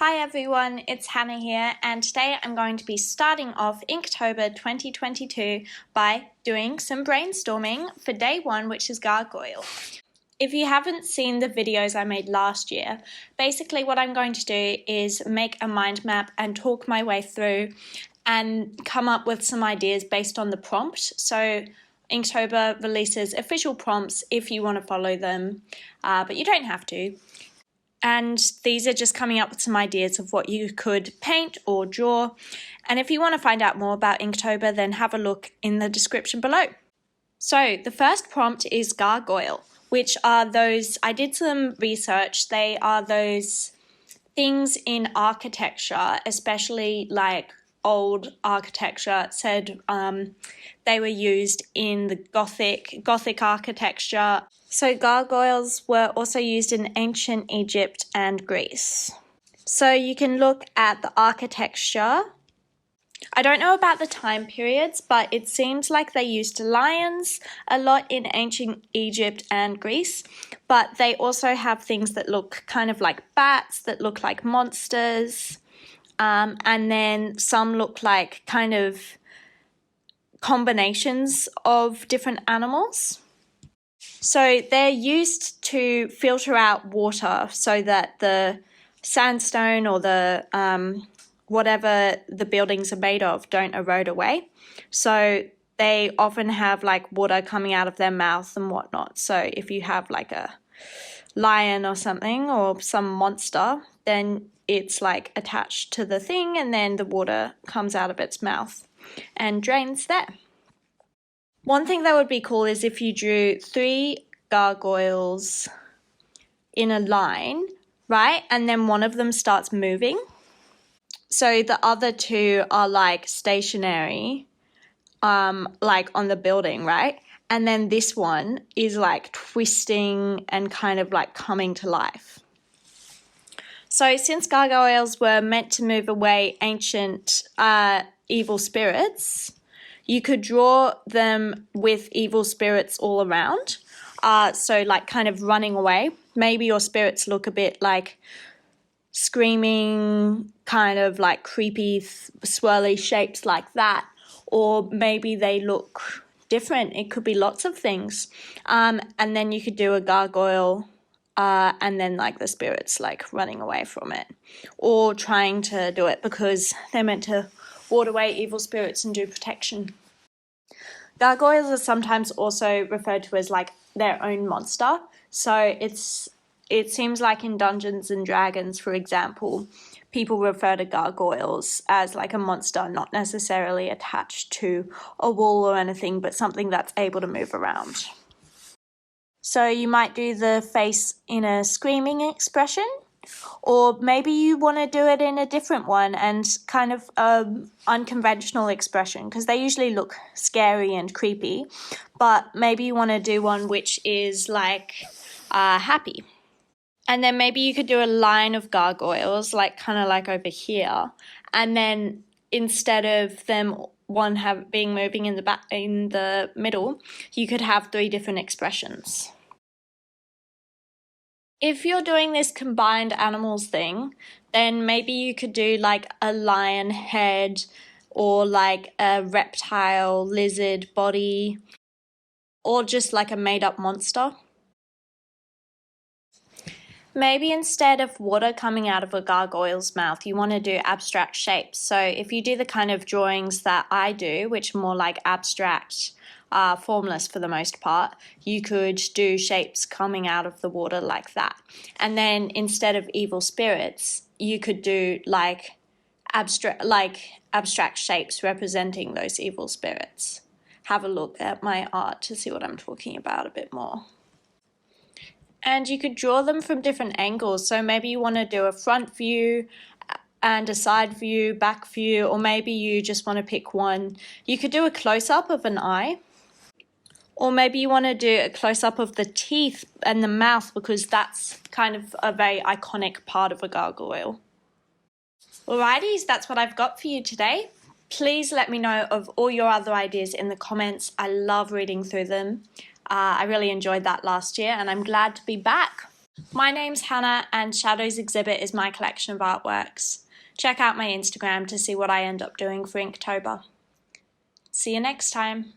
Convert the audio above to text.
Hi everyone, it's Hannah here, and today I'm going to be starting off Inktober 2022 by doing some brainstorming for day one, which is Gargoyle. If you haven't seen the videos I made last year, basically what I'm going to do is make a mind map and talk my way through and come up with some ideas based on the prompt. So Inktober releases official prompts if you want to follow them, but you don't have to. And these are just coming up with some ideas of what you could paint or draw. And if you want to find out more about Inktober, then have a look in the description below. So the first prompt is Gargoyle, which are those, I did some research, they are those things in architecture, especially like old architecture. It said they were used in the Gothic architecture. So gargoyles were also used in ancient Egypt and Greece. So you can look at the architecture. I don't know about the time periods, but it seems like they used lions a lot in ancient Egypt and Greece, but they also have things that look kind of like bats, that look like monsters, and then some look like kind of combinations of different animals. So they're used to filter out water so that the sandstone or the whatever the buildings are made of don't erode away. So they often have like water coming out of their mouth and whatnot. So if you have like a lion or something or some monster, then it's like attached to the thing and then the water comes out of its mouth and drains there. One thing that would be cool is if you drew 3 gargoyles in a line, right? And then one of them starts moving. So the other 2 are like stationary, like on the building, right? And then this one is like twisting and kind of like coming to life. So since gargoyles were meant to move away ancient evil spirits, you could draw them with evil spirits all around. So like kind of running away. Maybe your spirits look a bit like screaming, kind of like creepy, swirly shapes like that. Or maybe they look different. It could be lots of things. And then you could do a gargoyle and then like the spirits like running away from it. Or trying to do it because they're meant to ward away evil spirits and do protection. Gargoyles are sometimes also referred to as like their own monster. So it seems like in Dungeons and Dragons, for example, people refer to gargoyles as like a monster, not necessarily attached to a wall or anything, but something that's able to move around. So you might do the face in a screaming expression, or maybe you want to do it in a different one and kind of unconventional expression, because they usually look scary and creepy, but maybe you want to do one which is like happy. And then maybe you could do a line of gargoyles, like kind of like over here, and then instead of them being moving in the middle, you could have 3 different expressions. If you're doing this combined animals thing, then maybe you could do like a lion head or like a reptile, lizard body, or just like a made-up monster. Maybe instead of water coming out of a gargoyle's mouth, you want to do abstract shapes. So if you do the kind of drawings that I do, which are more like abstract, formless for the most part, you could do shapes coming out of the water like that. And then instead of evil spirits, you could do like abstract shapes representing those evil spirits. Have a look at my art to see what I'm talking about a bit more. And you could draw them from different angles. So maybe you want to do a front view and a side view, back view, or maybe you just want to pick one. You could do a close-up of an eye. Or maybe you want to do a close-up of the teeth and the mouth, because that's kind of a very iconic part of a gargoyle. Alrighties, that's what I've got for you today. Please let me know of all your other ideas in the comments. I love reading through them. I really enjoyed that last year and I'm glad to be back. My name's Hannah, and Shadows Exhibit is my collection of artworks. Check out my Instagram to see what I end up doing for Inktober. See you next time.